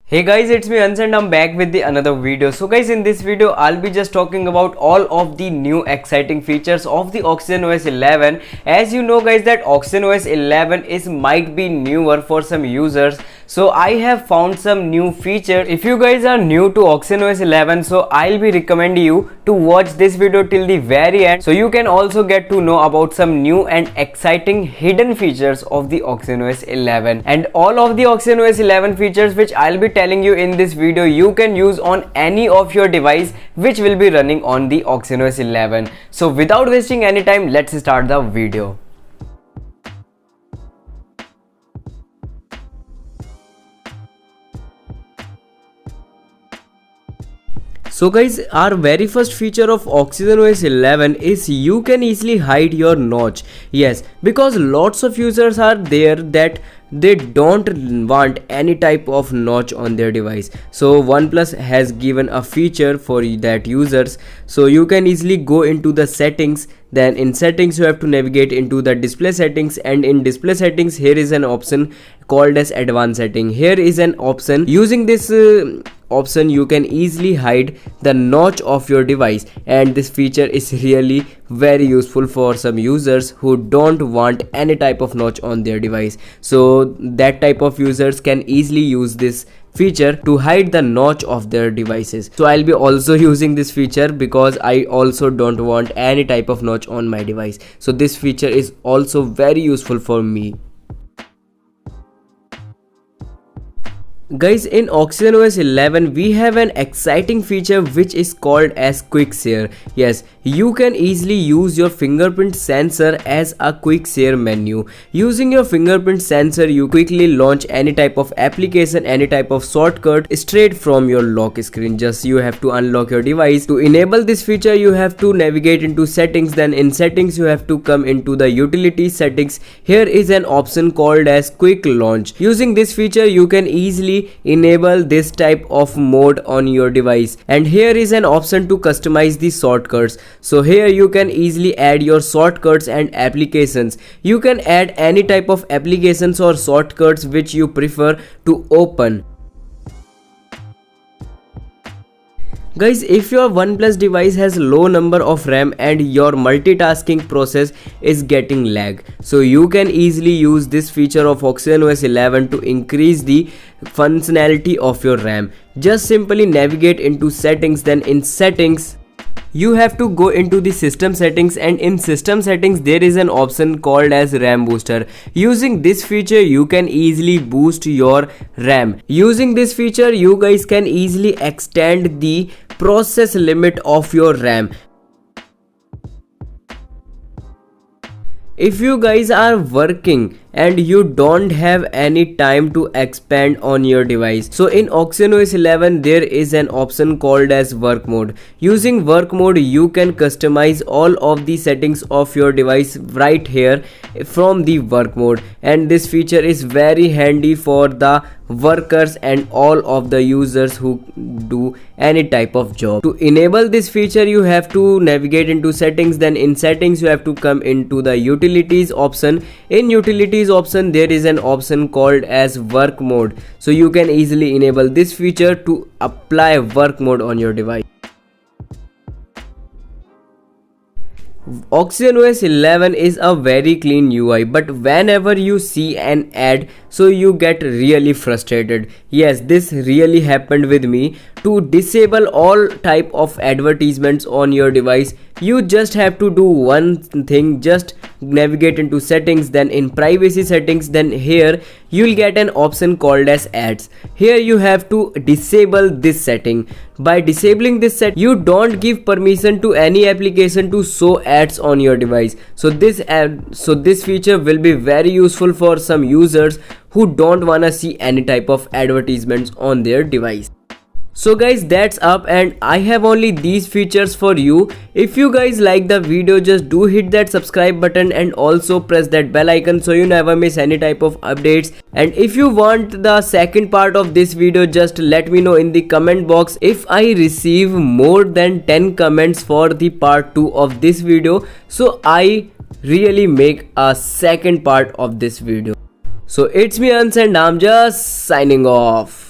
Hey guys, it's me Ans and I'm back with the another video. So guys, in this video I'll be just talking about all of the new exciting features of the OxygenOS 11. As you know guys that OxygenOS 11 is might be newer for some users. So I have found some new features. If you guys are new to OxygenOS 11, so I'll be recommending you to watch this video till the very end, so you can also get to know about some new and exciting hidden features of the OxygenOS 11. And all of the OxygenOS 11 features which I'll be telling you in this video, you can use on any of your device which will be running on the OxygenOS 11. So without wasting any time, let's start the video. So guys, our very first feature of OxygenOS 11 is you can easily hide your notch. Yes, because lots of users are there that they don't want any type of notch on their device. So OnePlus has given a feature for that users. So you can easily go into the settings. Then in settings you have to navigate into the display settings, and in display settings here is an option called as advanced setting. Here is an option. Using this option you can easily hide the notch of your device, and this feature is really very useful for some users who don't want any type of notch on their device. So that type of users can easily use this feature to hide the notch of their devices. So I'll be also using this feature because I also don't want any type of notch on my device. So this feature is also very useful for me. Guys, in OxygenOS 11 we have an exciting feature which is called as quick share. Yes, you can easily use your fingerprint sensor as a quick share menu. Using your fingerprint sensor you quickly launch any type of application, any type of shortcut straight from your lock screen. Just you have to unlock your device. To enable this feature you have to navigate into settings, then in settings you have to come into the utility settings. Here is an option called as quick launch. Using this feature you can easily enable this type of mode on your device, and here is an option to customize the shortcuts. So here you can easily add your shortcuts and applications. You can add any type of applications or shortcuts which you prefer to open. Guys, if your OnePlus device has low number of RAM and your multitasking process is getting lag, so you can easily use this feature of OxygenOS 11 to increase the functionality of your RAM. Just simply navigate into settings, then in settings you have to go into the system settings, and in system settings there is an option called as RAM booster. Using this feature you can easily boost your RAM. Using this feature you guys can easily extend the process limit of your RAM. If you guys are working and you don't have any time to expand on your device, so in OxygenOS 11 there is an option called as work mode. Using work mode you can customize all of the settings of your device right here from the work mode, and this feature is very handy for the workers and all of the users who do any type of job. To enable this feature you have to navigate into settings, then in settings you have to come into the utilities option. In utilities option there is an option called as work mode, so you can easily enable this feature to apply work mode on your device. OxygenOS 11 is a very clean UI, but whenever you see an ad, so you get really frustrated. Yes, this really happened with me. To disable all type of advertisements on your device, you just have to do one thing. Just navigate into settings, then in privacy settings, then here you'll get an option called as ads. Here you have to disable this setting. By disabling this set you don't give permission to any application to show ads on your device. So this feature will be very useful for some users who don't wanna see any type of advertisements on their device. So guys, that's up, and I have only these features for you. If you guys like the video, just do hit that subscribe button and also press that bell icon so you never miss any type of updates. And if you want the second part of this video, just let me know in the comment box. If I receive more than 10 comments for the part 2 of this video, so I really make a second part of this video. So it's me Ans and I'm just signing off.